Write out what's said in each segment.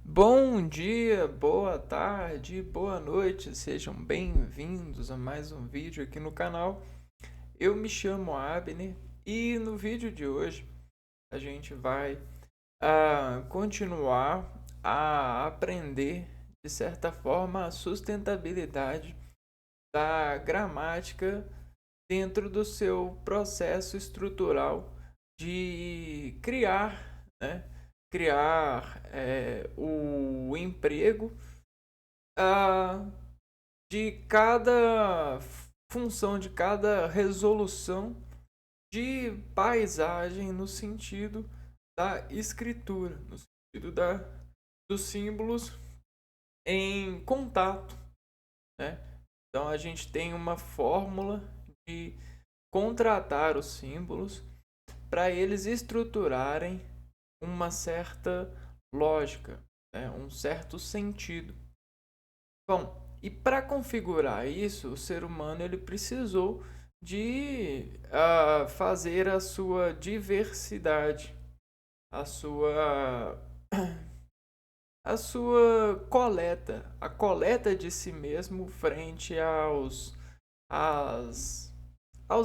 Bom dia, boa tarde, boa noite, sejam bem-vindos a mais um vídeo aqui no canal. Eu me chamo Abner e no vídeo de hoje a gente vai continuar a aprender, de certa forma, a sustentabilidade da gramática dentro do seu processo estrutural de criar, né? Criar o emprego ah, de cada função, de cada resolução de paisagem no sentido da escritura, no sentido dos símbolos em contato, né? Então a gente tem uma fórmula de contratar os símbolos para eles estruturarem uma certa lógica, né? Um certo sentido. Bom, e para configurar isso, o ser humano ele precisou de fazer a sua diversidade, a sua a coleta de si mesmo frente aos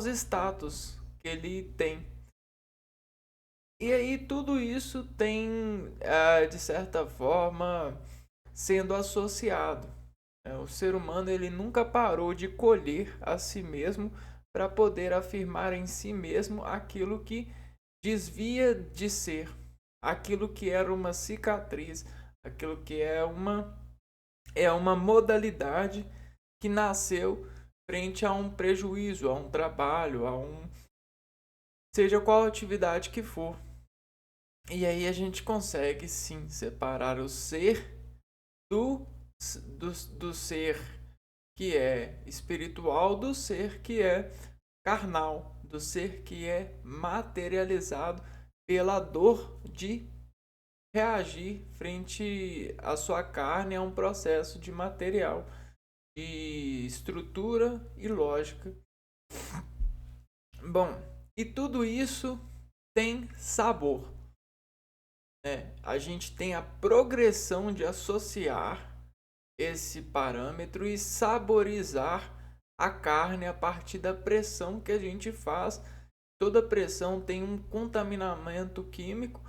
status que ele tem. E aí tudo isso tem, de certa forma, sendo associado. O ser humano ele nunca parou de colher a si mesmo para poder afirmar em si mesmo aquilo que desvia de ser, aquilo que era uma cicatriz, aquilo que é uma modalidade que nasceu frente a um prejuízo, a um trabalho, a um seja qual atividade que for. E aí a gente consegue sim separar o ser do, do ser que é espiritual, do ser que é carnal, do ser que é materializado pela dor de reagir frente à sua carne a um processo de material, de estrutura e lógica. Bom, e tudo isso tem sabor. A gente tem a progressão de associar esse parâmetro e saborizar a carne a partir da pressão que a gente faz. Toda pressão tem um contaminamento químico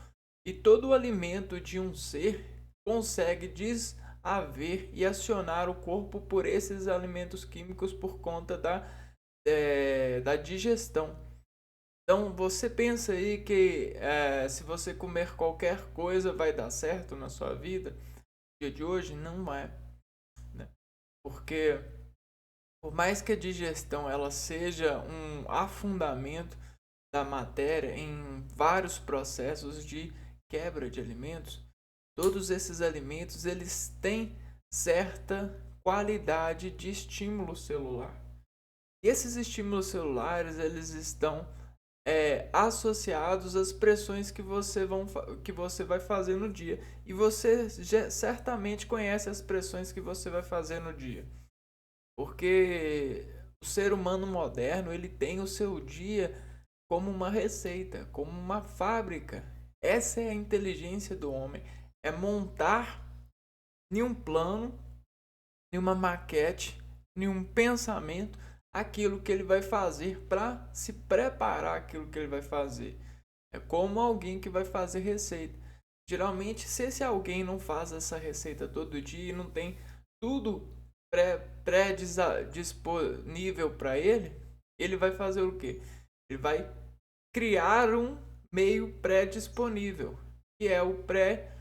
e todo o alimento de um ser consegue deshaver e acionar o corpo por esses alimentos químicos por conta da digestão. Então você pensa aí que se você comer qualquer coisa vai dar certo na sua vida? No dia de hoje não é, né? Porque por mais que a digestão ela seja um afundamento da matéria em vários processos de quebra de alimentos, todos esses alimentos eles têm certa qualidade de estímulo celular. E esses estímulos celulares eles estão associados às pressões que você vai fazer no dia. E você certamente conhece as pressões que você vai fazer no dia. Porque o ser humano moderno ele tem o seu dia como uma receita, como uma fábrica. Essa é a inteligência do homem. É montar em um plano, em uma maquete, em um pensamento aquilo que ele vai fazer para se preparar aquilo que ele vai fazer. É como alguém que vai fazer receita. Geralmente, se esse alguém não faz essa receita todo dia e não tem tudo pré-disponível para ele, ele vai fazer o quê? Ele vai criar um meio pré-disponível, que é o pré,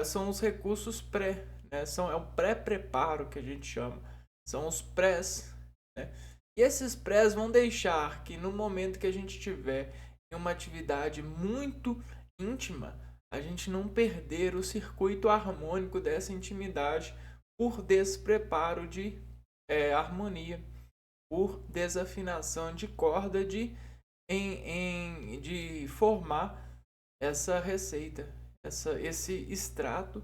são os recursos pré, né? É o pré-preparo que a gente chama, são os prés, né? E esses prés vão deixar que no momento que a gente tiver em uma atividade muito íntima, a gente não perder o circuito harmônico dessa intimidade por despreparo de harmonia, por desafinação de corda de formar essa receita, esse extrato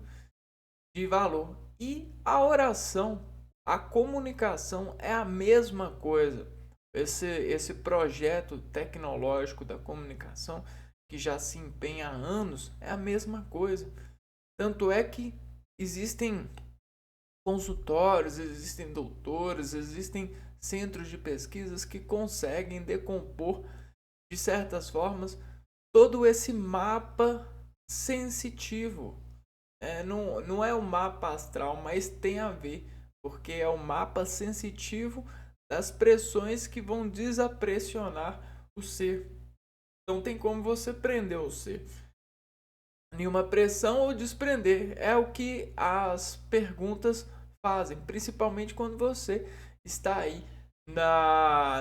de valor. E a oração, a comunicação é a mesma coisa. Esse projeto tecnológico da comunicação que já se empenha há anos, é a mesma coisa. Tanto é que existem consultórios, existem doutores, existem centros de pesquisas que conseguem decompor de certas formas todo esse mapa sensitivo. Não é o mapa astral, mas tem a ver, porque é o mapa sensitivo das pressões que vão desapressionar o ser. Não tem como você prender o ser. Nenhuma pressão ou desprender. É o que as perguntas fazem, principalmente quando você está aí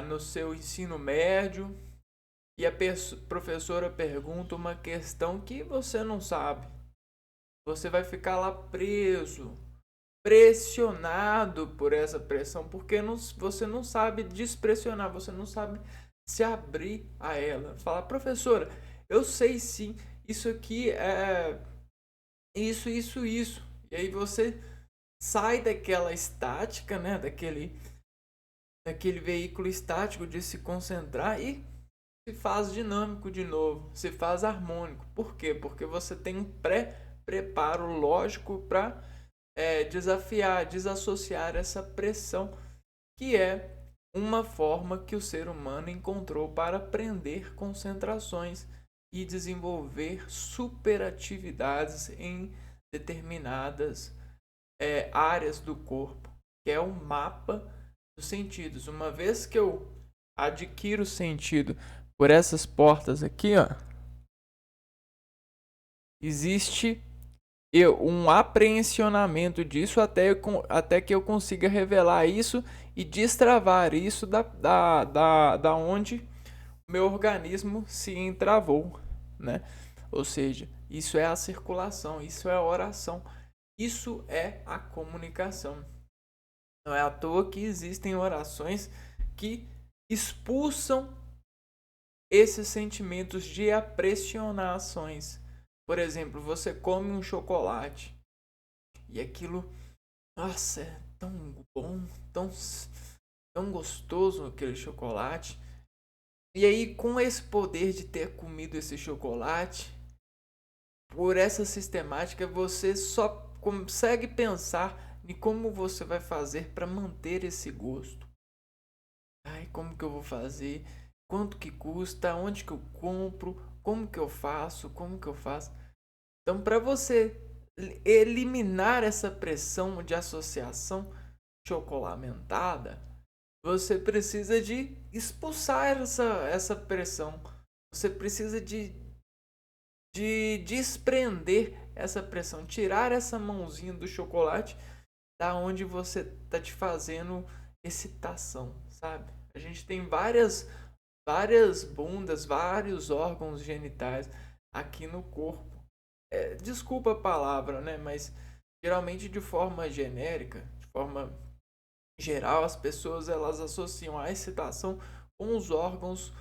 no seu ensino médio e a professora pergunta uma questão que você não sabe. Você vai ficar lá preso, pressionado por essa pressão, porque você não sabe despressionar, você não sabe se abrir a ela. Falar, professora, eu sei sim, isso aqui é isso, isso, isso. E aí você sai daquela estática, né, daquele veículo estático de se concentrar e se faz dinâmico de novo, se faz harmônico. Por quê? Porque você tem um pré-preparo lógico para desafiar, desassociar essa pressão, que é uma forma que o ser humano encontrou para aprender concentrações e desenvolver superatividades em determinadas áreas do corpo, que é o mapa dos sentidos. Uma vez que eu adquiro sentido por essas portas aqui, ó, existe um aprehensionamento disso até que eu consiga revelar isso e destravar isso da onde o meu organismo se entravou, né? Ou seja, isso é a circulação, isso é a oração, isso é a comunicação. Não é à toa que existem orações que expulsam esses sentimentos de apressionações. Por exemplo, você come um chocolate e aquilo, nossa, é tão bom, tão gostoso aquele chocolate. E aí, com esse poder de ter comido esse chocolate, por essa sistemática, você só consegue pensar em como você vai fazer para manter esse gosto. Ai, como que eu vou fazer? Quanto que custa? Onde que eu compro? Como que eu faço? Como que eu faço? Então, para você eliminar essa pressão de associação chocolamentada, você precisa de expulsar essa pressão. Você precisa de desprender essa pressão, tirar essa mãozinha do chocolate da onde você tá te fazendo excitação, sabe? A gente tem várias bundas, vários órgãos genitais aqui no corpo. Desculpa a palavra, né? Mas geralmente de forma genérica, de forma geral, as pessoas elas associam a excitação com os órgãos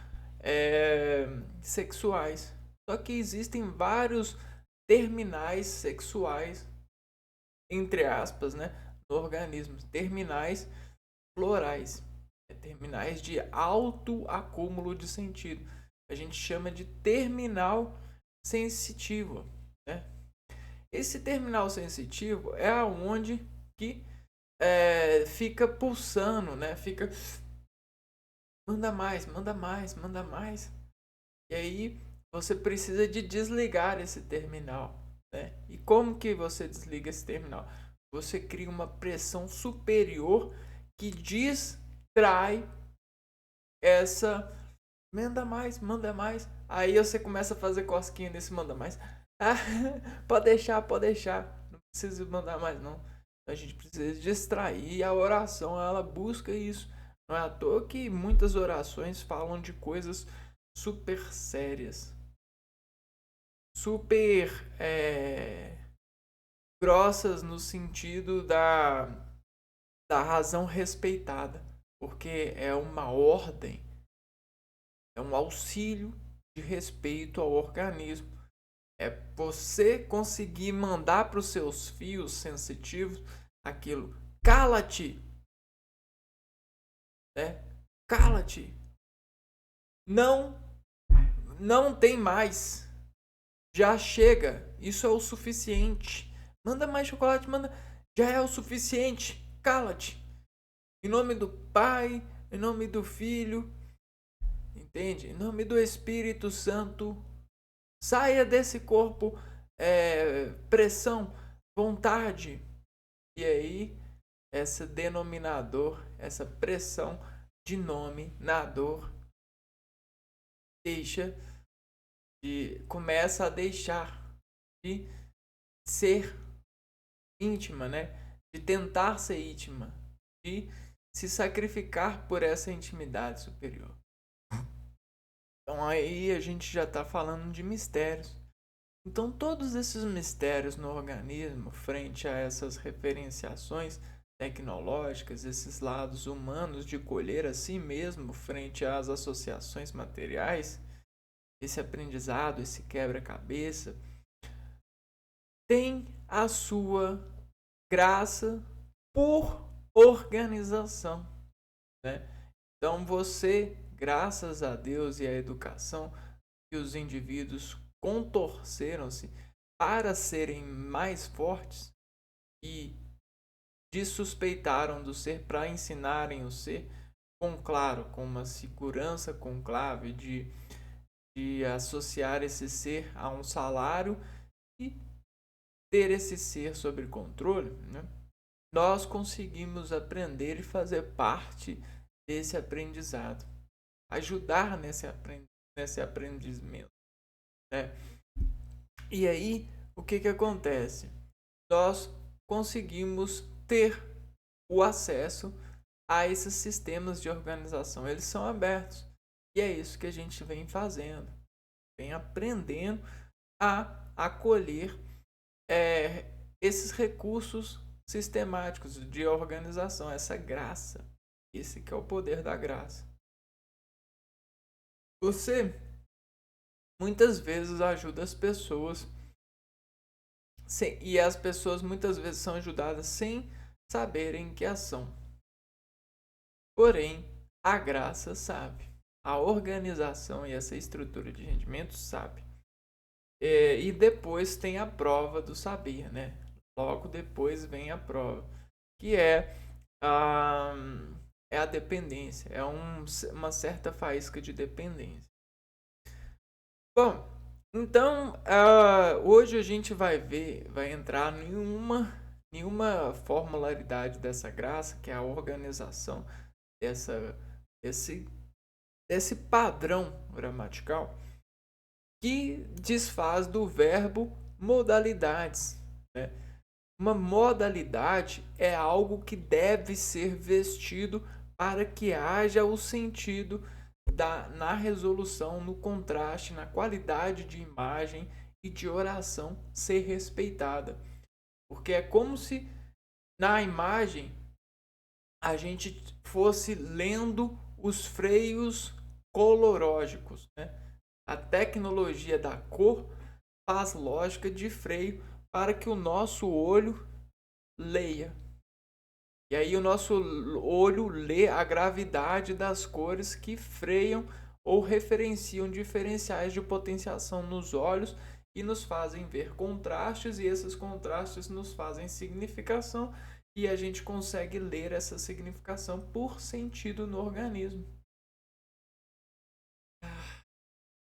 sexuais. Só que existem vários terminais sexuais, entre aspas, né, no organismo. Terminais florais, terminais de alto acúmulo de sentido. A gente chama de terminal sensitivo, né? Esse terminal sensitivo é aonde que fica pulsando, né? Fica manda mais, manda mais, manda mais. E aí você precisa de desligar esse terminal, né? E como que você desliga esse terminal? Você cria uma pressão superior que distrai essa manda mais, manda mais. Aí você começa a fazer cosquinha nesse manda mais. Ah, pode deixar, pode deixar. Não precisa mandar mais não. A gente precisa distrair. E a oração, ela busca isso. Não é à toa que muitas orações falam de coisas super sérias. Super grossas no sentido da razão respeitada. Porque é uma ordem. É um auxílio de respeito ao organismo. É você conseguir mandar para os seus fios sensitivos aquilo. Cala-te! Né? Cala-te! Não não tem mais. Já chega. Isso é o suficiente. Manda mais chocolate, manda. Já é o suficiente. Cala-te. Em nome do Pai, em nome do Filho, entende? Em nome do Espírito Santo. Saia desse corpo, pressão, vontade. E aí, esse denominador, essa pressão de nome na dor, começa a deixar de ser íntima, né? De tentar ser íntima, de se sacrificar por essa intimidade superior. Então aí a gente já está falando de mistérios. Então todos esses mistérios no organismo, frente a essas referenciações tecnológicas, esses lados humanos de colher a si mesmo frente às associações materiais, esse aprendizado, esse quebra-cabeça, tem a sua graça por organização, né? Então você, graças a Deus e à educação que os indivíduos contorceram-se para serem mais fortes e dessuspeitaram do ser para ensinarem o ser, com uma segurança conclave de associar esse ser a um salário e ter esse ser sob controle, né? Nós conseguimos aprender e fazer parte desse aprendizado, ajudar nesse aprendizamento, né? E aí, o que acontece? Nós conseguimos ter o acesso a esses sistemas de organização. Eles são abertos. E é isso que a gente vem fazendo. Vem aprendendo a acolher esses recursos sistemáticos de organização, essa graça. Esse que é o poder da graça. Você muitas vezes ajuda as pessoas e as pessoas muitas vezes são ajudadas sem saberem que ação. Porém, a graça sabe. A organização e essa estrutura de rendimento sabe. E depois tem a prova do saber, né? Logo depois vem a prova, que é a dependência. É uma certa faísca de dependência. Bom, então hoje a gente vai entrar em nenhuma formularidade dessa graça, que é a organização desse padrão gramatical que desfaz do verbo modalidades, né? Uma modalidade é algo que deve ser vestido para que haja o sentido na resolução, no contraste, na qualidade de imagem e de oração ser respeitada. Porque é como se na imagem a gente fosse lendo os freios colorológicos, né? A tecnologia da cor faz lógica de freio para que o nosso olho leia. E aí o nosso olho lê a gravidade das cores que freiam ou referenciam diferenciais de potenciação nos olhos e nos fazem ver contrastes, e esses contrastes nos fazem significação, e a gente consegue ler essa significação por sentido no organismo.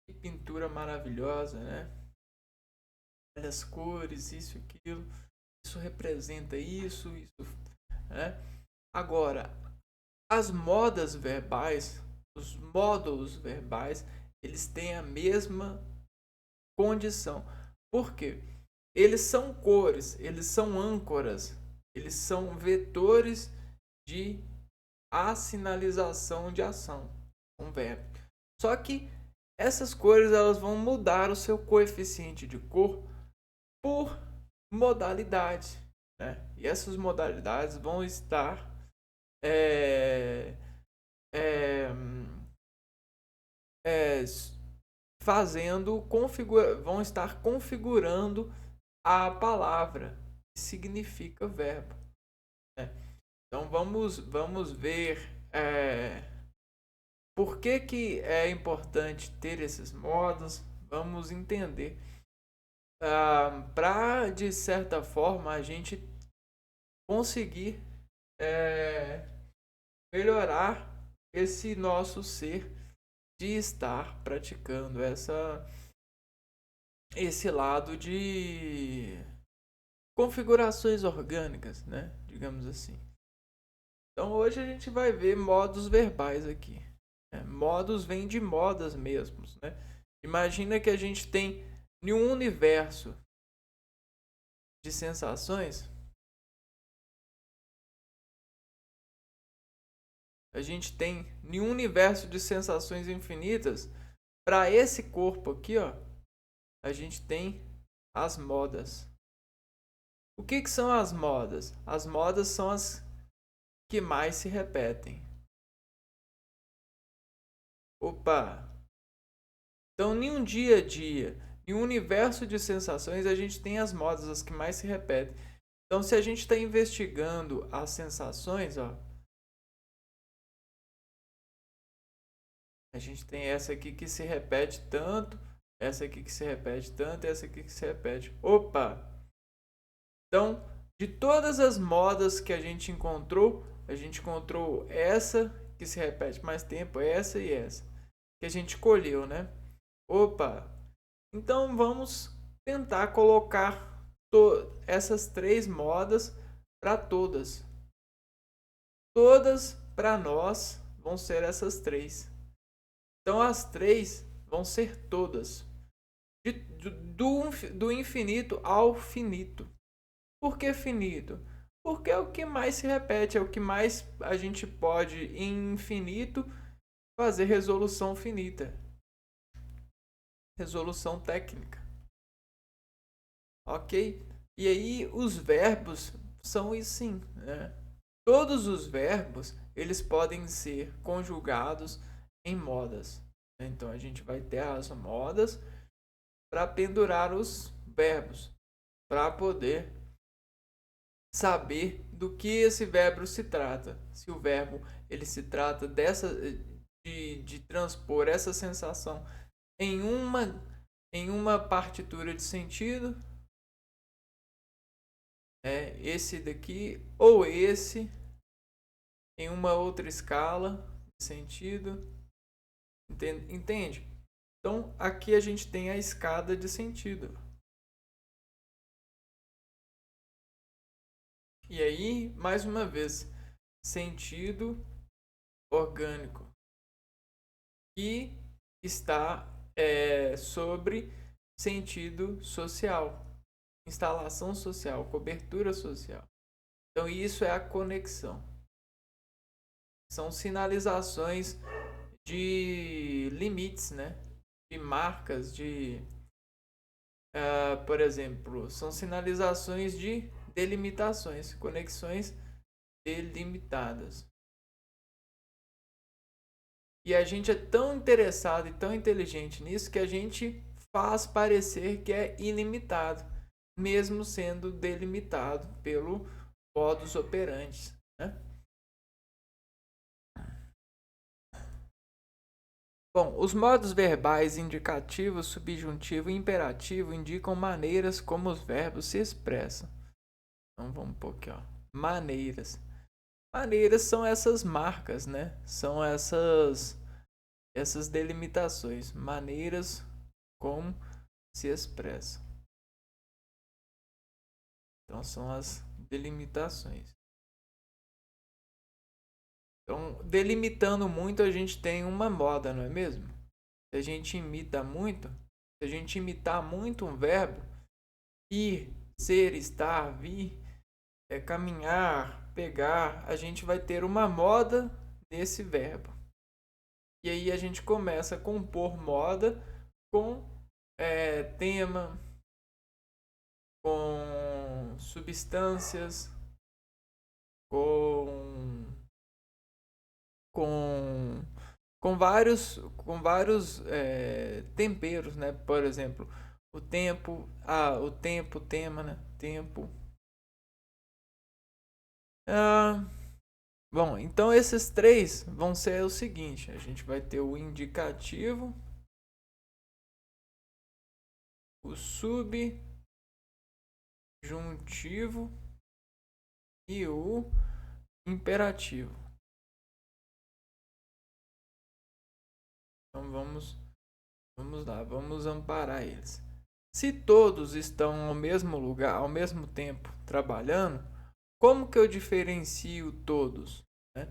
Que pintura maravilhosa, né? As cores, isso, aquilo, isso representa isso, né? Agora, as modas verbais, os módulos verbais, eles têm a mesma condição. Por quê? Eles são cores, eles são âncoras, eles são vetores de assinalização de ação, um verbo. Só que essas cores elas vão mudar o seu coeficiente de cor por modalidade, né? E essas modalidades vão estar vão estar configurando a palavra que significa verbo, né? Então vamos ver Por que é importante ter esses modos? Vamos entender. Para, de certa forma, a gente conseguir melhorar esse nosso ser de estar praticando esse lado de configurações orgânicas, né? Digamos assim. Então hoje a gente vai ver modos verbais aqui. Modos vêm de modas mesmos, né? Imagina que a gente tem em um universo de sensações, a gente tem em um universo de sensações infinitas. Para esse corpo aqui, ó, a gente tem as modas. O que são as modas? As modas são as que mais se repetem. Opa! Então, em um dia a dia, em um universo de sensações, a gente tem as modas, as que mais se repetem. Então, se a gente está investigando as sensações, ó, a gente tem essa aqui que se repete tanto, essa aqui que se repete tanto, essa aqui que se repete. Opa! Então, de todas as modas que a gente encontrou essa que se repete mais tempo, essa e essa que a gente escolheu, né? Opa! Então vamos tentar colocar essas três modas para todas. Todas para nós vão ser essas três. Então as três vão ser todas. Do infinito ao finito. Por que finito? Porque é o que mais se repete, é o que mais a gente pode, em infinito, fazer resolução finita. Resolução técnica. Ok? E aí os verbos são isso sim, né? Todos os verbos, eles podem ser conjugados em modas. Então a gente vai ter as modas para pendurar os verbos, para poder saber do que esse verbo se trata. Se o verbo ele se trata de transpor essa sensação em uma partitura de sentido, esse daqui ou esse em uma outra escala de sentido, entende? Então aqui a gente tem a escada de sentido. E aí, mais uma vez, sentido orgânico, que está sobre sentido social, instalação social, cobertura social. Então isso é a conexão. São sinalizações de limites, né? De marcas, por exemplo, são sinalizações de delimitações, conexões delimitadas. E a gente é tão interessado e tão inteligente nisso que a gente faz parecer que é ilimitado, mesmo sendo delimitado pelo modus operandi, né? Bom, os modos verbais indicativo, subjuntivo e imperativo indicam maneiras como os verbos se expressam. Então vamos pôr aqui, ó. Maneiras. Maneiras são essas marcas, né? São essas delimitações. Maneiras como se expressam. Então são as delimitações. Então, delimitando muito, a gente tem uma moda, não é mesmo? Se a gente imita muito, se a gente imitar muito um verbo, ir, ser, estar, vir, caminhar, pegar, a gente vai ter uma moda desse verbo. E aí a gente começa a compor moda com tema, com substâncias, com com vários temperos, né? Por exemplo, o tempo, o tema, né? Tempo. Bom, então esses três vão ser o seguinte: a gente vai ter o indicativo, o subjuntivo e o imperativo. Então vamos lá, vamos amparar eles. Se todos estão ao mesmo lugar, ao mesmo tempo trabalhando, como que eu diferencio todos, né?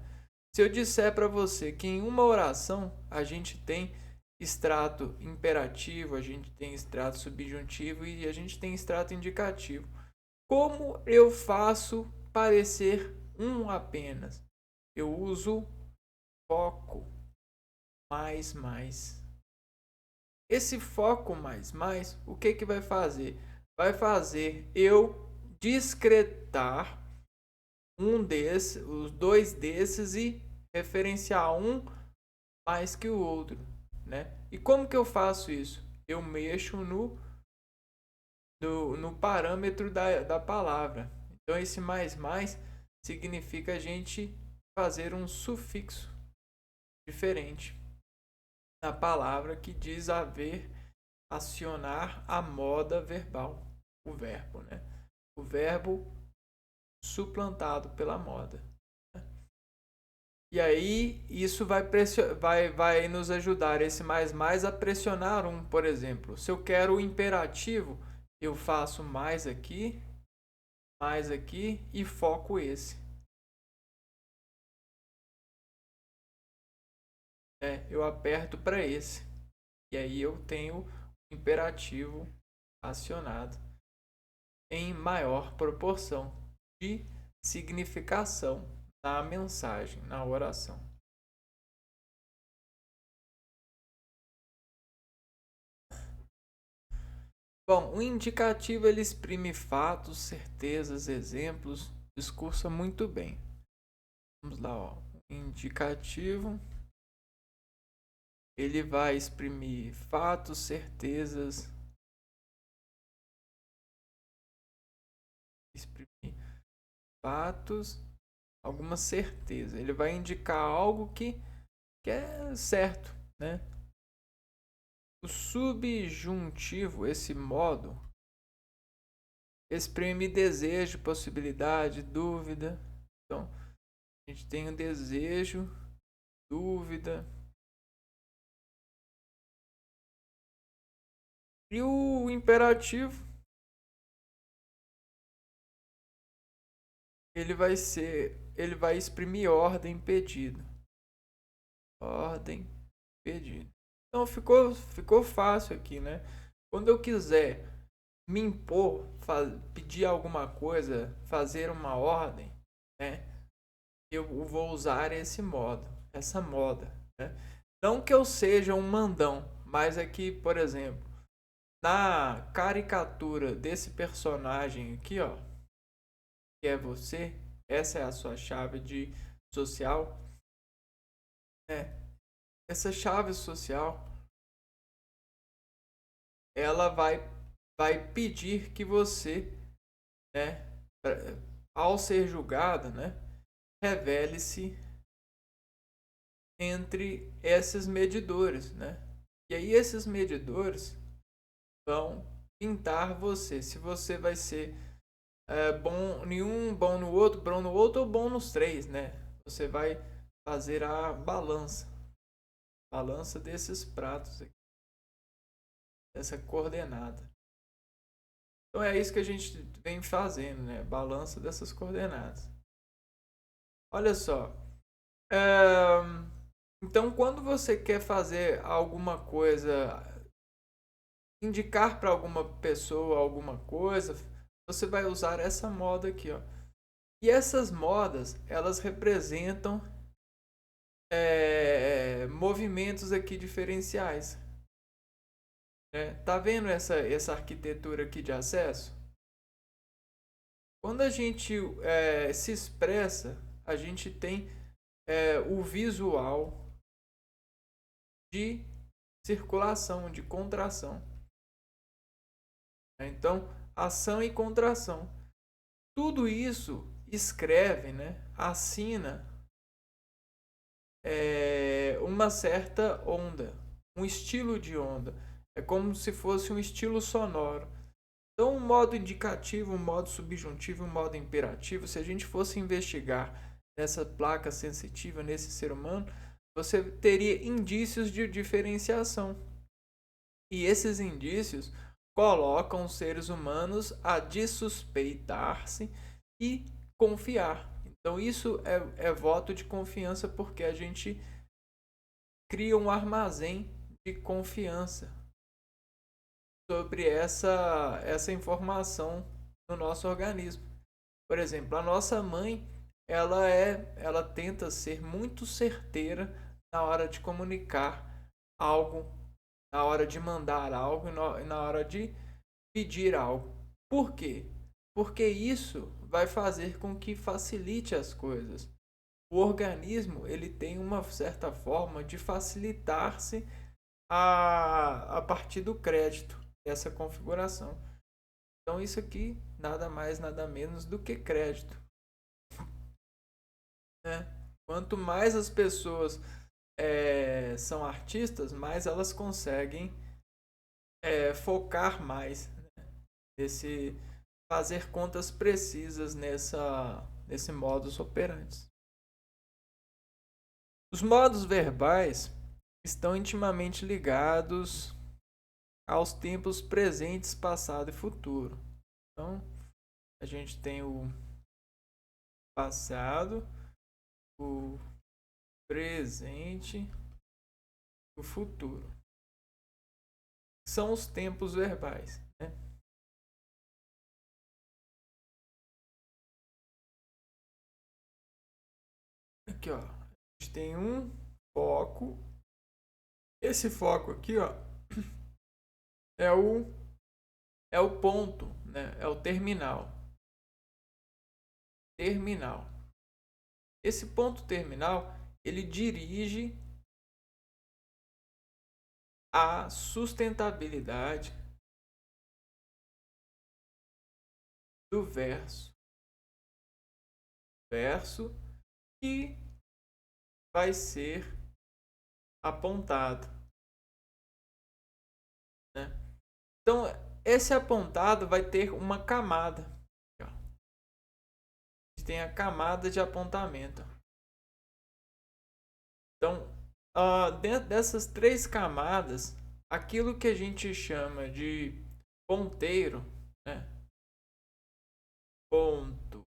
Se eu disser para você que em uma oração a gente tem extrato imperativo, a gente tem extrato subjuntivo e a gente tem extrato indicativo, como eu faço parecer um apenas? Eu uso foco mais. Esse foco mais, o que que vai fazer? Vai fazer eu discretar os dois desses e referenciar um mais que o outro, né? E como que eu faço isso? Eu mexo no parâmetro da palavra. Então esse mais significa a gente fazer um sufixo diferente na palavra que diz haver, acionar a moda verbal, o verbo, né? O verbo suplantado pela moda. E aí isso vai nos ajudar esse mais a pressionar um, por exemplo. Se eu quero o imperativo, eu faço mais aqui e foco esse. Eu aperto para esse. E aí eu tenho o imperativo acionado em maior proporção de significação na mensagem, na oração. Bom, o indicativo ele exprime fatos, certezas, exemplos, discursa muito bem. Vamos lá, ó. O indicativo ele vai exprimir fatos, certezas, exprimir fatos, alguma certeza. Ele vai indicar algo que é certo, né? O subjuntivo, esse modo, exprime desejo, possibilidade, dúvida. Então, a gente tem o desejo, dúvida. E o imperativo, ele vai exprimir ordem, pedido. Ordem, pedido. Então ficou fácil aqui, né? Quando eu quiser me impor, pedir alguma coisa, fazer uma ordem, né? Eu vou usar esse modo, essa moda, né? Não que eu seja um mandão, mas aqui, por exemplo, na caricatura desse personagem aqui, ó, que é você, essa é a sua chave de social, né? Essa chave social, ela vai pedir que você, né, ao ser julgado, né, revele-se entre esses medidores, né? E aí esses medidores vão pintar você, se você vai ser bom nenhum, bom no outro ou bom nos três, né? Você vai fazer a balança desses pratos aqui, dessa coordenada. Então é isso que a gente vem fazendo, né? Balança dessas coordenadas. Olha só. Então, quando você quer fazer alguma coisa, indicar para alguma pessoa alguma coisa, você vai usar essa moda aqui, ó. E essas modas, elas representam movimentos aqui diferenciais. Tá vendo essa arquitetura aqui de acesso? Quando a gente se expressa, a gente tem o visual de circulação, de contração. Então, ação e contração. Tudo isso escreve, né, assina uma certa onda, um estilo de onda. É como se fosse um estilo sonoro. Então, um modo indicativo, um modo subjuntivo, um modo imperativo, se a gente fosse investigar nessa placa sensitiva, nesse ser humano, você teria indícios de diferenciação. E esses indícios colocam os seres humanos a dessuspeitar-se e confiar. Então, isso é voto de confiança porque a gente cria um armazém de confiança sobre essa informação no nosso organismo. Por exemplo, a nossa mãe, ela tenta ser muito certeira na hora de comunicar algo, na hora de mandar algo e na hora de pedir algo. Por quê? Porque isso vai fazer com que facilite as coisas. O organismo, ele tem uma certa forma de facilitar-se a partir do crédito dessa configuração. Então isso aqui nada mais nada menos do que crédito, né? Quanto mais as pessoas são artistas, mais elas conseguem focar mais, né? Nesse fazer contas precisas nesse modus operandi. Os modos verbais estão intimamente ligados aos tempos presentes, passado e futuro. Então, a gente tem o passado, o presente e o futuro. São os tempos verbais, né? Aqui, ó. A gente tem um foco. Esse foco aqui, ó, é o ponto, né? É o terminal. Terminal. Esse ponto terminal, ele dirige a sustentabilidade do verso que vai ser apontado, né? Então, esse apontado vai ter uma camada. A gente tem a camada de apontamento. Então, dentro dessas três camadas, aquilo que a gente chama de ponteiro, né? Ponto,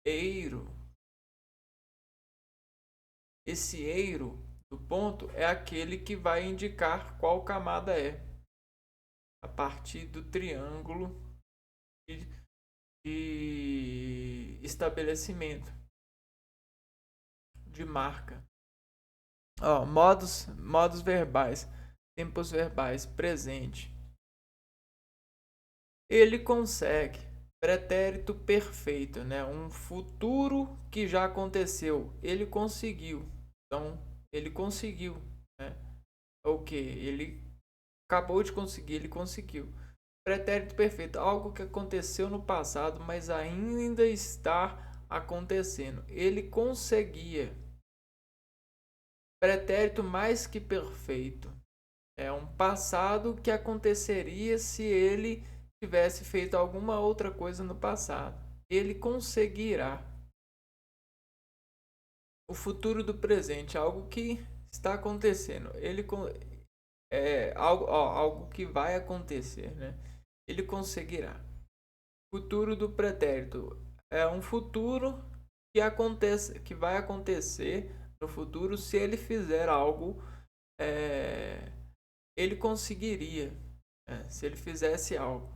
eiro. Esse eiro do ponto é aquele que vai indicar qual camada é. A partir do triângulo de estabelecimento, de marca. Modos verbais, tempos verbais, presente. Ele consegue pretérito perfeito, né? Um futuro que já aconteceu. Ele conseguiu. Então, ele conseguiu, né? O que? Ele acabou de conseguir, ele conseguiu. Pretérito perfeito, algo que aconteceu no passado, mas ainda está acontecendo. Ele conseguia. Pretérito mais que perfeito. É um passado que aconteceria se ele tivesse feito alguma outra coisa no passado. Ele conseguirá. O futuro do presente, algo que está acontecendo. Ele é algo que vai acontecer, né? Ele conseguirá. Futuro do pretérito é um futuro que vai acontecer no futuro se ele fizer algo. Ele conseguiria, né, se ele fizesse algo.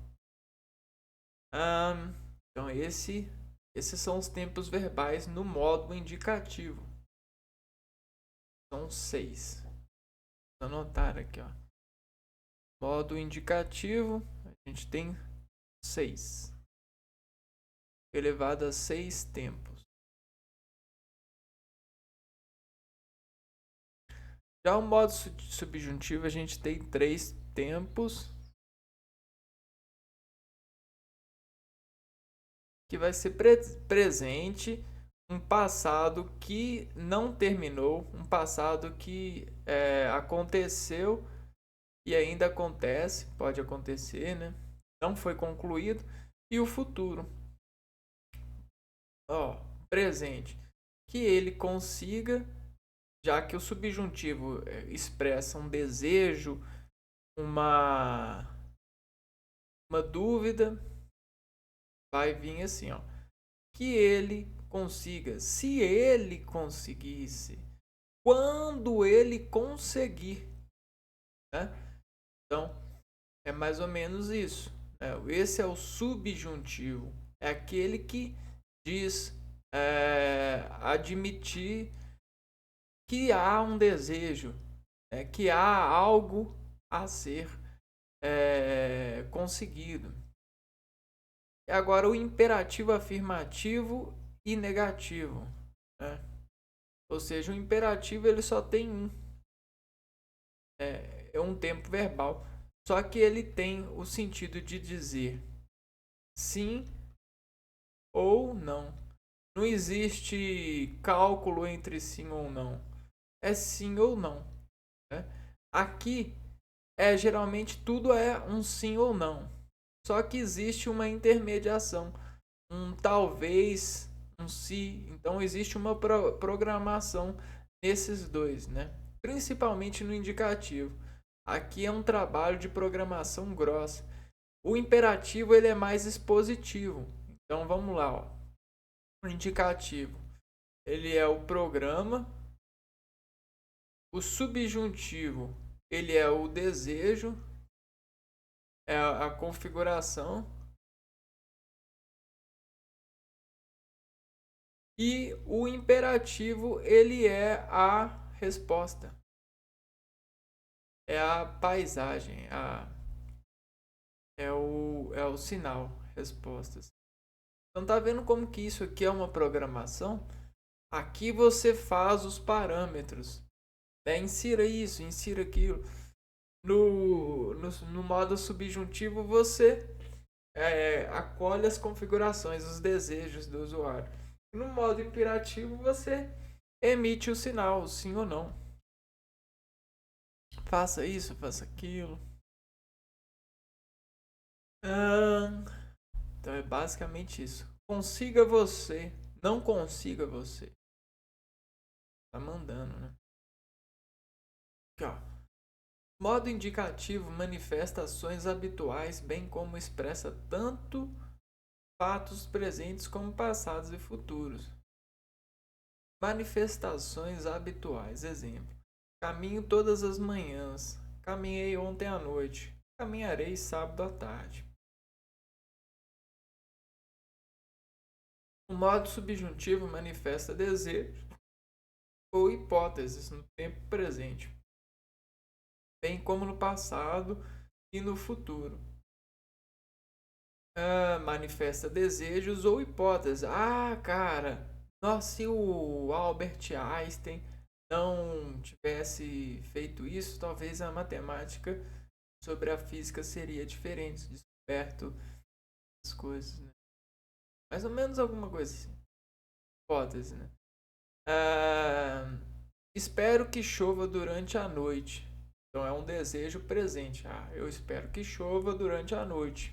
Então esses são os tempos verbais no modo indicativo. São 6. Vou anotar aqui, ó. Modo indicativo, a gente tem 6. Elevado a 6 tempos. Já o modo subjuntivo, a gente tem 3 tempos. Que vai ser presente um passado que não terminou, um passado que aconteceu e ainda acontece, pode acontecer, né? Não foi concluído, e o futuro, ó, presente, que ele consiga, já que o subjuntivo expressa um desejo, uma uma dúvida, vai vir assim, ó, que ele consiga, se ele conseguisse, quando ele conseguir, né? Então, é mais ou menos isso. Esse é o subjuntivo. É aquele que diz admitir que há um desejo, que há algo a ser conseguido. E agora o imperativo afirmativo e negativo. Né? Ou seja, o imperativo ele só tem um. É um tempo verbal. Só que ele tem o sentido de dizer sim ou não. Não existe cálculo entre sim ou não. É sim ou não. Né? Aqui geralmente tudo é um sim ou não. Só que existe uma intermediação, um talvez, um se. Então existe uma programação nesses dois, né? Principalmente no indicativo. Aqui é um trabalho de programação grossa. O imperativo ele é mais expositivo. Então vamos lá, ó. O indicativo ele é o programa, o subjuntivo ele é o desejo, é a configuração, e o imperativo ele é a resposta, é a paisagem, é o sinal, respostas. Então tá vendo como que isso aqui é uma programação? Aqui você faz os parâmetros, insira isso, insira aquilo. No modo subjuntivo você acolhe as configurações, os desejos do usuário. No modo imperativo você emite o sinal, sim ou não. Faça isso, faça aquilo. Então é basicamente isso. Consiga você, não consiga você. Tá mandando, né? Aqui, ó. Modo indicativo manifesta ações habituais, bem como expressa tanto fatos presentes como passados e futuros. Manifestações habituais. Exemplo: caminho todas as manhãs. Caminhei ontem à noite. Caminharei sábado à tarde. O modo subjuntivo manifesta desejo ou hipóteses no tempo presente, bem como no passado e no futuro. Manifesta desejos ou hipóteses. Ah, cara, nossa, se o Albert Einstein não tivesse feito isso, talvez a matemática sobre a física seria diferente, descoberto as coisas, né? Mais ou menos alguma coisa assim. Hipótese, né? Espero que chova durante a noite. Então é um desejo presente. Eu espero que chova durante a noite.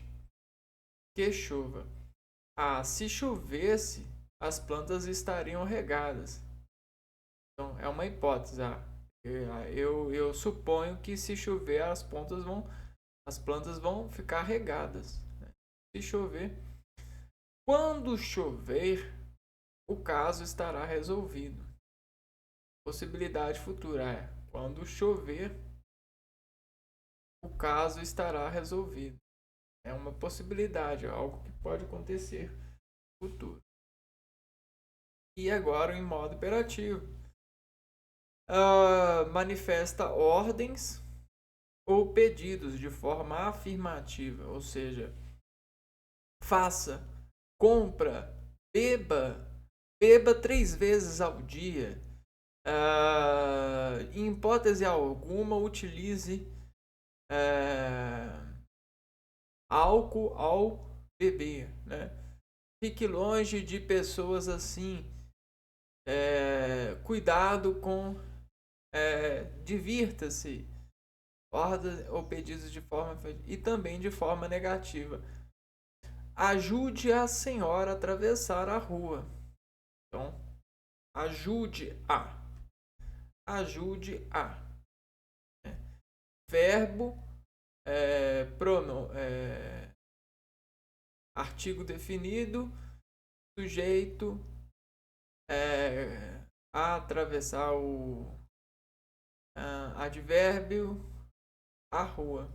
Que chova. Se chovesse, as plantas estariam regadas. Então é uma hipótese. Eu suponho que se chover as plantas vão ficar regadas. Né? Se chover, quando chover, o caso estará resolvido. Possibilidade futura quando chover, o caso estará resolvido. É uma possibilidade, algo que pode acontecer no futuro. E agora em modo imperativo. Manifesta ordens ou pedidos de forma afirmativa, ou seja, faça, compra, beba 3 vezes ao dia. Em hipótese alguma, utilize álcool ao beber, né? Fique longe de pessoas assim. cuidado com, divirta-se, ordens ou pedidos de forma e também de forma negativa. Ajude a senhora a atravessar a rua. Então, ajude a. Ajude a. Verbo, artigo definido, sujeito, a atravessar o advérbio, a rua.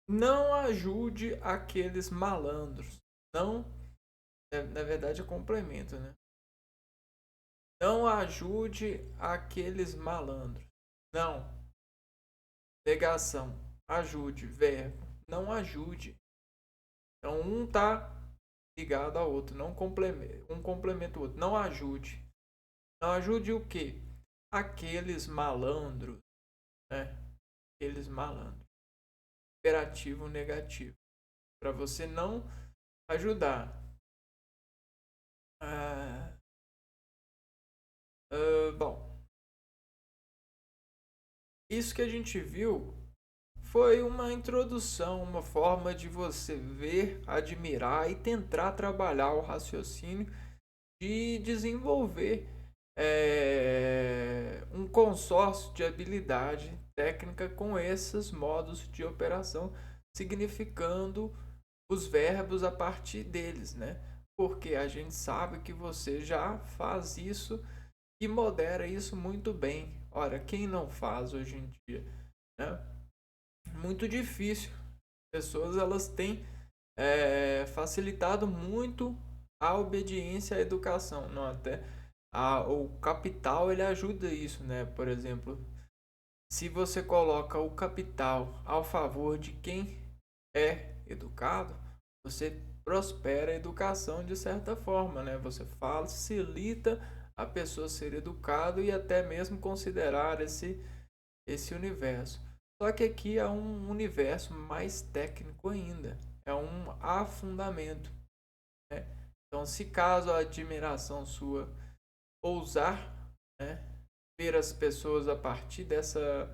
Não ajude aqueles malandros. Não, na verdade é complemento, né? Não ajude aqueles malandros. Não. Negação. Ajude. Verbo. Não ajude. Então um tá ligado ao outro. Não complementa. Um complementa o outro. Não ajude. Não ajude o quê? Aqueles malandros. Né? Aqueles malandros. Imperativo negativo. Para você não ajudar. Bom. Isso que a gente viu foi uma introdução, uma forma de você ver, admirar e tentar trabalhar o raciocínio de desenvolver um consórcio de habilidade técnica com esses modos de operação, significando os verbos a partir deles, né? Porque a gente sabe que você já faz isso e modera isso muito bem. Ora, quem não faz hoje em dia, né? Muito difícil. As pessoas elas têm facilitado muito a obediência à educação, não até o capital ele ajuda isso, né? Por exemplo, se você coloca o capital ao favor de quem é educado, você prospera a educação de certa forma, né? Você facilita a pessoa ser educado e até mesmo considerar esse universo. Só que aqui é um universo mais técnico ainda, é um afundamento, né? Então, se caso a admiração sua ousar, né, ver as pessoas a partir dessa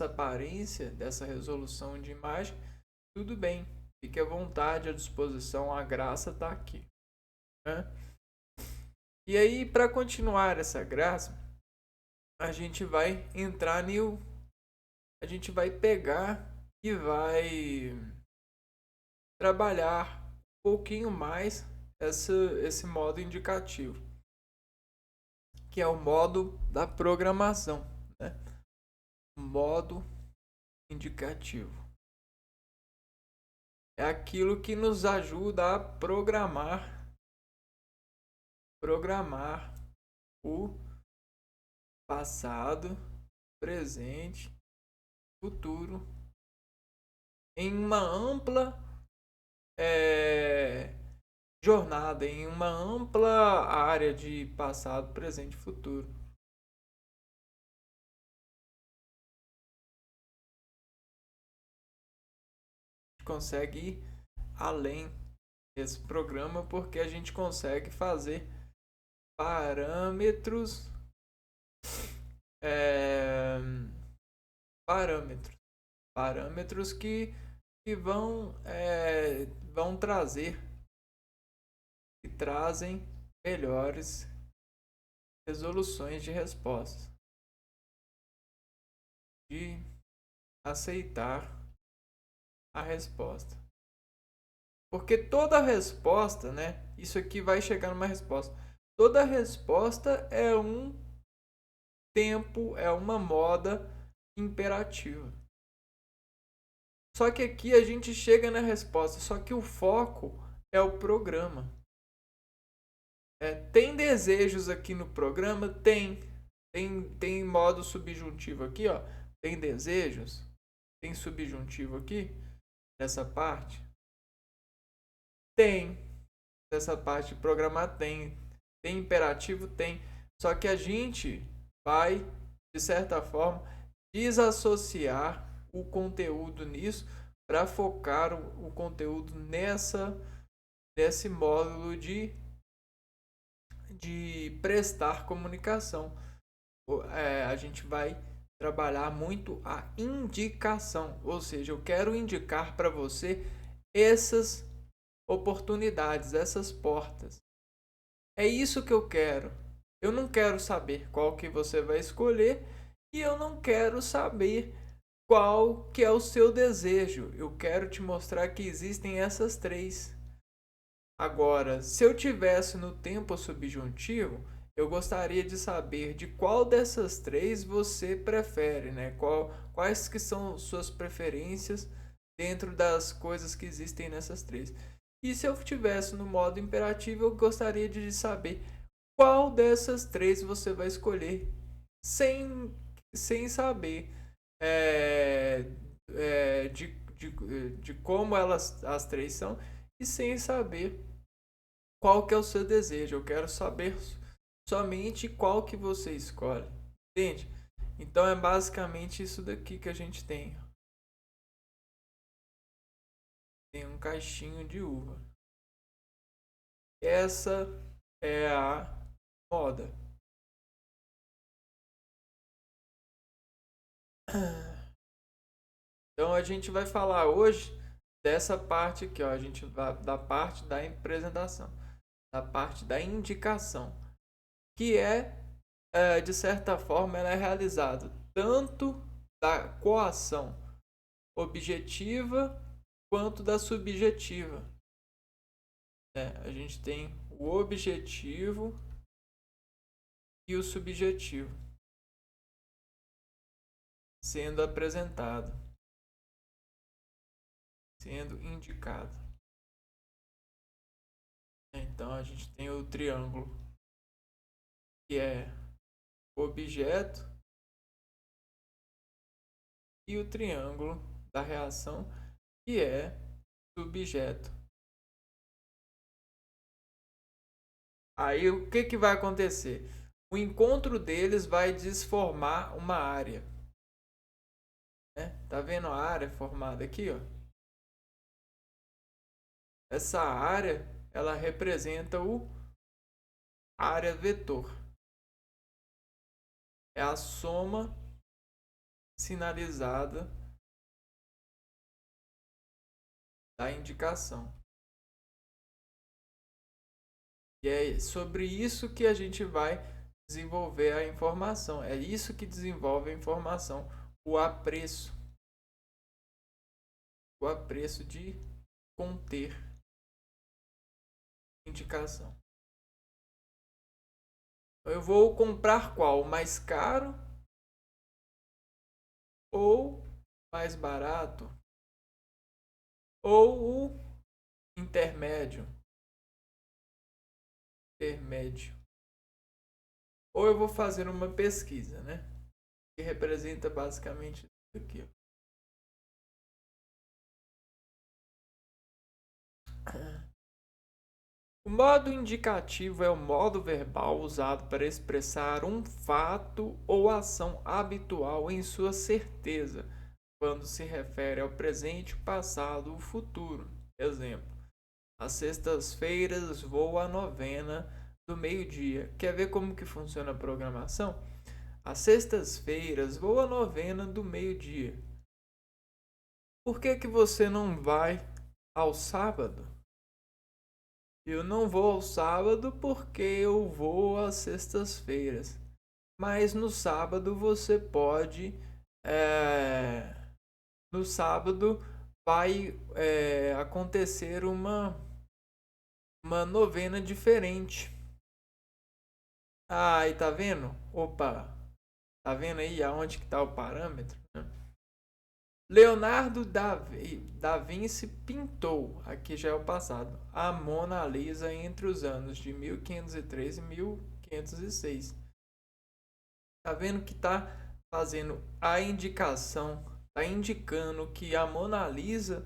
aparência, dessa resolução de imagem, tudo bem, fique à vontade, à disposição, a graça está aqui, né? E aí, para continuar essa graça, a gente vai entrar a gente vai pegar e vai trabalhar um pouquinho mais esse modo indicativo, que é o modo da programação, né? Modo indicativo é aquilo que nos ajuda a programar o passado, presente, futuro em uma ampla jornada, em uma ampla área de passado, presente e futuro. A gente consegue ir além desse programa porque a gente consegue fazer parâmetros parâmetros que vão trazer e trazem melhores resoluções de respostas, de aceitar a resposta. Porque toda resposta, né? Isso aqui vai chegar numa resposta. Toda resposta é um tempo, é uma moda imperativa. Só que aqui a gente chega na resposta, só que o foco é o programa. Tem desejos aqui no programa? Tem modo subjuntivo aqui, ó. Tem desejos? Tem subjuntivo aqui? Nessa parte? Tem. Nessa parte de programar tem. Tem imperativo? Tem. Só que a gente vai, de certa forma, desassociar o conteúdo nisso para focar o conteúdo nesse módulo de de prestar comunicação. A gente vai trabalhar muito a indicação, ou seja, eu quero indicar para você essas oportunidades, essas portas. É isso que eu quero. Eu não quero saber qual que você vai escolher e eu não quero saber qual que é o seu desejo. Eu quero te mostrar que existem essas três. Agora, se eu tivesse no tempo subjuntivo, eu gostaria de saber de qual dessas três você prefere, né? Quais que são suas preferências dentro das coisas que existem nessas três. E se eu tivesse no modo imperativo, eu gostaria de saber qual dessas três você vai escolher sem saber é, de como elas as três são e sem saber qual que é o seu desejo. Eu quero saber somente qual que você escolhe. Entende? Então é basicamente isso daqui que a gente tem. Tem um caixinho de uva. Essa é a moda. Então a gente vai falar hoje dessa parte aqui, ó. A gente vai da parte da apresentação, da parte da indicação, que de certa forma, ela é realizada tanto da coação objetiva quanto da subjetiva. A gente tem o objetivo e o subjetivo sendo apresentado, sendo indicado. Então a gente tem o triângulo, que é objeto, e o triângulo da reação, que é subjeto. Aí o que vai acontecer? O encontro deles vai desformar uma área. Tá vendo a área formada aqui, ó? Essa área, ela representa o área vetor. É a soma sinalizada da indicação. E é sobre isso que a gente vai desenvolver a informação. É isso que desenvolve a informação. O apreço. O apreço de conter indicação. Eu vou comprar qual? O mais caro ou mais barato? Ou o intermédio? Ou eu vou fazer uma pesquisa, né? Que representa basicamente isso aqui. O modo indicativo é o modo verbal usado para expressar um fato ou ação habitual em sua certeza, quando se refere ao presente, passado ou futuro. Exemplo: às sextas-feiras vou à novena do meio-dia. Quer ver como que funciona a programação? Às sextas-feiras vou à novena do meio-dia. Por que você não vai ao sábado? Eu não vou ao sábado porque eu vou às sextas-feiras. Mas no sábado você pode. No sábado vai acontecer uma novena diferente. Ah, e tá vendo? Opa! Tá vendo aí aonde que tá o parâmetro? Leonardo da Vinci pintou, aqui já é o passado, a Mona Lisa entre os anos de 1503 e 1506. Tá vendo que tá fazendo a indicação, tá indicando que a Mona Lisa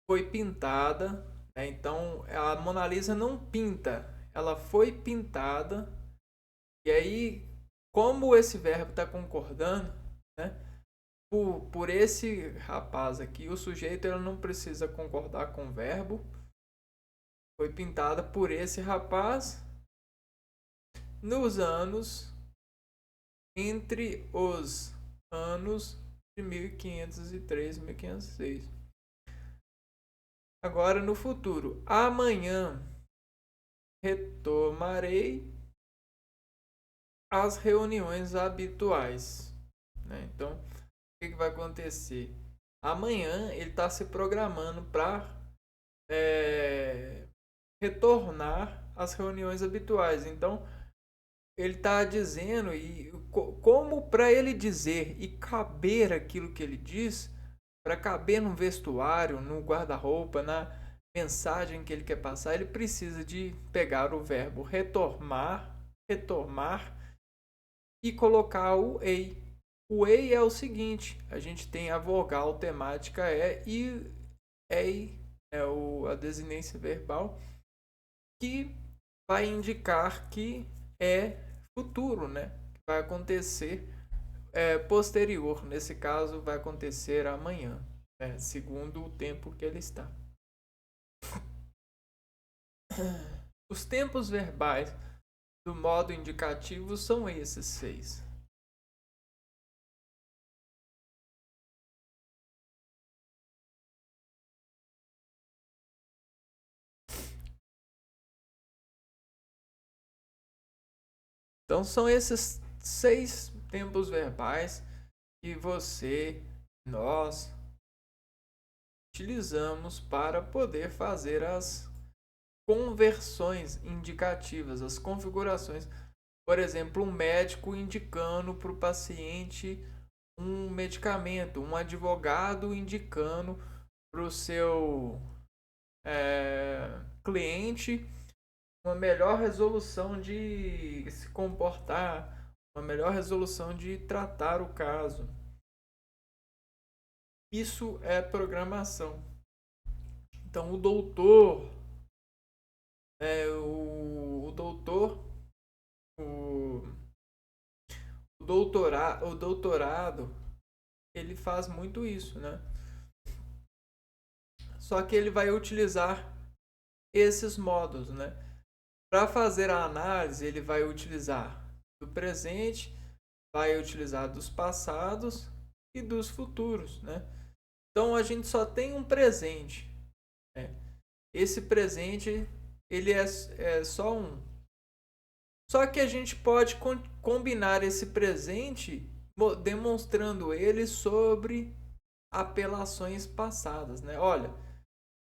foi pintada, né? Então a Mona Lisa não pinta, ela foi pintada. E aí, como esse verbo está concordando, né? Por esse rapaz aqui, o sujeito ele não precisa concordar com o verbo. Foi pintada por esse rapaz nos anos entre os anos de 1503 e 1506. Agora no futuro. Amanhã retomarei as reuniões habituais. Né? Então, o que vai acontecer? Amanhã ele está se programando para retornar às reuniões habituais. Então, ele está dizendo, e como para ele dizer e caber aquilo que ele diz, para caber no vestuário, no guarda-roupa, na mensagem que ele quer passar, ele precisa de pegar o verbo retomar e colocar o ei. O ei é o seguinte: a gente tem a vogal temática e ei é a desinência verbal, que vai indicar que é futuro, né? Vai acontecer posterior. Nesse caso, vai acontecer amanhã, né? Segundo o tempo que ele está. Os tempos verbais do modo indicativo são esses 6. Então são esses 6 tempos verbais que nós utilizamos para poder fazer as conversões indicativas, as configurações. Por exemplo, um médico indicando para o paciente um medicamento, um advogado indicando para o seu cliente uma melhor resolução de se comportar, uma melhor resolução de tratar o caso. Isso é programação. Então o doutor, o doutorado, ele faz muito isso, né? Só que ele vai utilizar esses modos, né? Para fazer a análise, ele vai utilizar do presente, vai utilizar dos passados e dos futuros, né? Então a gente só tem um presente, né? Esse presente, ele é só um. Só que a gente pode combinar esse presente demonstrando ele sobre apelações passadas, né? Olha,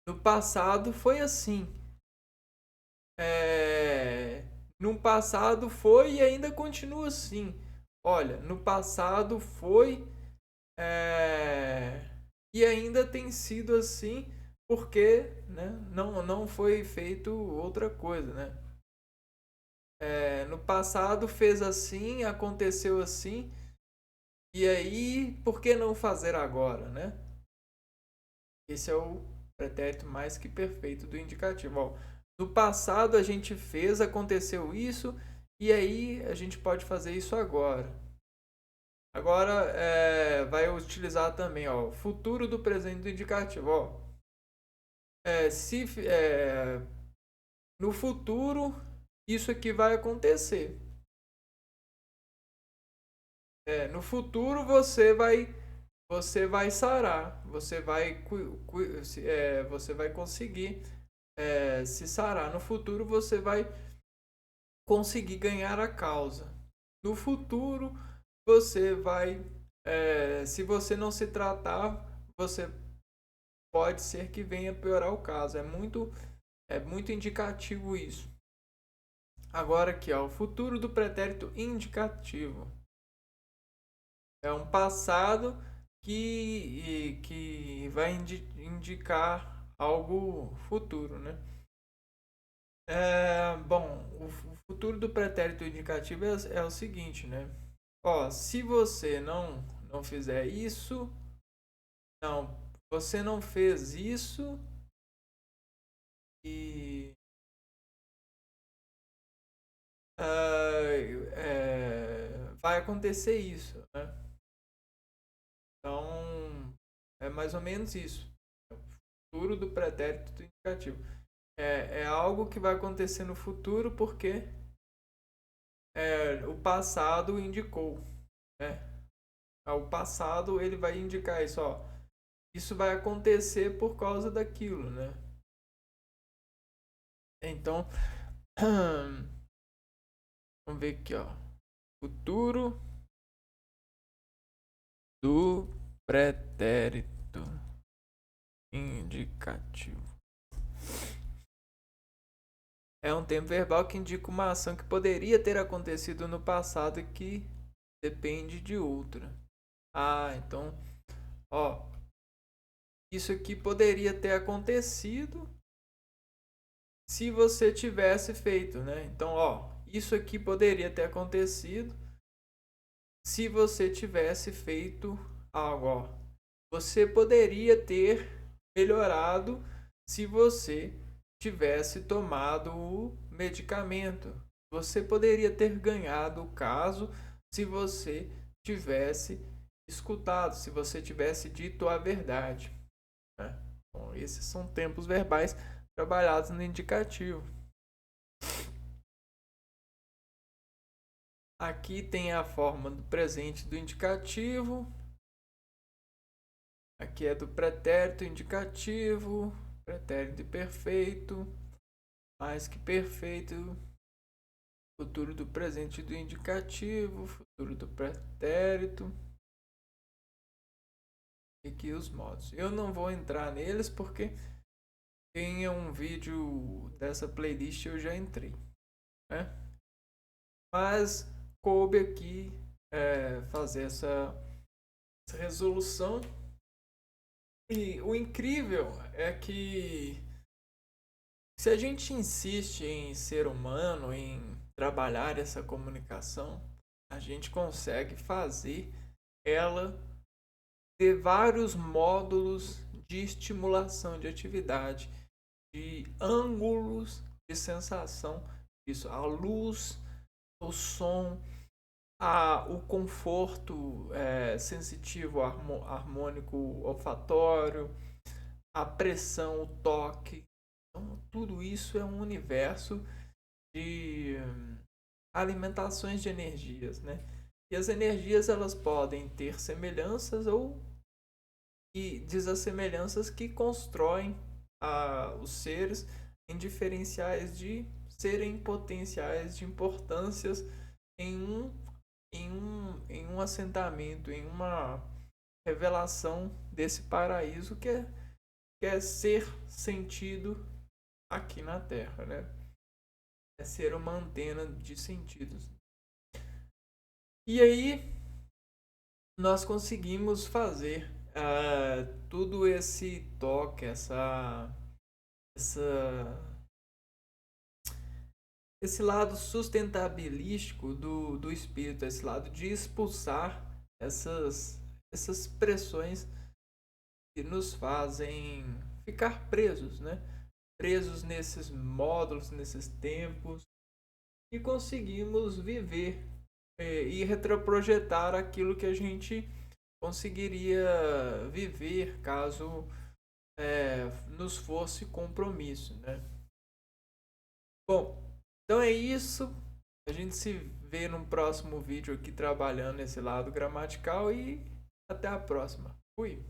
no passado foi assim. No passado foi e ainda continua assim. Olha, no passado foi e ainda tem sido assim porque, né, não foi feito outra coisa, né? No passado fez assim, aconteceu assim, e aí por que não fazer agora, né? Esse é o pretérito mais que perfeito do indicativo. Ó, no passado a gente fez, aconteceu isso, e aí a gente pode fazer isso agora. Agora vai utilizar também o futuro do presente do indicativo. Ó. Se no futuro isso aqui vai acontecer. No futuro você vai sarar, você vai conseguir se sarar. No futuro você vai conseguir ganhar a causa. No futuro você vai, se você não se tratar, você pode ser que venha piorar o caso. É muito indicativo isso. Agora aqui, ó, o futuro do pretérito indicativo. É um passado que vai indicar algo futuro, né? Bom, o futuro do pretérito indicativo é o seguinte, né? Ó, se você não fizer isso, não, você não fez isso e vai acontecer isso, né? Então, é mais ou menos isso. O futuro do pretérito indicativo. É algo que vai acontecer no futuro porque o passado indicou, né? O passado ele vai indicar isso, ó. Isso vai acontecer por causa daquilo, né? Então, vamos ver aqui, ó. Futuro do pretérito indicativo. É um tempo verbal que indica uma ação que poderia ter acontecido no passado e que depende de outra. Então, ó, isso aqui poderia ter acontecido se você tivesse feito, né? Então, ó, isso aqui poderia ter acontecido se você tivesse feito algo, ó. Você poderia ter melhorado se você tivesse tomado o medicamento. Você poderia ter ganhado o caso se você tivesse escutado, se você tivesse dito a verdade, né? Bom, esses são tempos verbais trabalhados no indicativo. Aqui tem a forma do presente do indicativo. Aqui é do pretérito indicativo, pretérito perfeito, mais que perfeito, futuro do presente do indicativo, futuro do pretérito. E aqui os modos. Eu não vou entrar neles porque em um vídeo dessa playlist eu já entrei, né? Mas coube aqui fazer essa resolução. E o incrível é que se a gente insiste em ser humano, em trabalhar essa comunicação, a gente consegue fazer ela ter vários módulos de estimulação de atividade, de ângulos de sensação, isso, a luz, o som, o conforto sensitivo, harmônico, olfatório, a pressão, o toque. Então, tudo isso é um universo de alimentações de energias, né? E as energias elas podem ter semelhanças ou desassemelhanças que constroem os seres em diferenciais de serem potenciais de importâncias em um assentamento, em uma revelação desse paraíso que é ser sentido aqui na Terra, né? É ser uma antena de sentidos. E aí nós conseguimos fazer tudo esse toque, esse lado sustentabilístico do espírito, esse lado de expulsar essas pressões que nos fazem ficar presos, né? Presos nesses módulos, nesses tempos, e conseguimos viver e retroprojetar aquilo que a gente conseguiria viver caso nos fosse compromisso, né? Bom, então é isso. A gente se vê num próximo vídeo aqui trabalhando esse lado gramatical e até a próxima. Fui!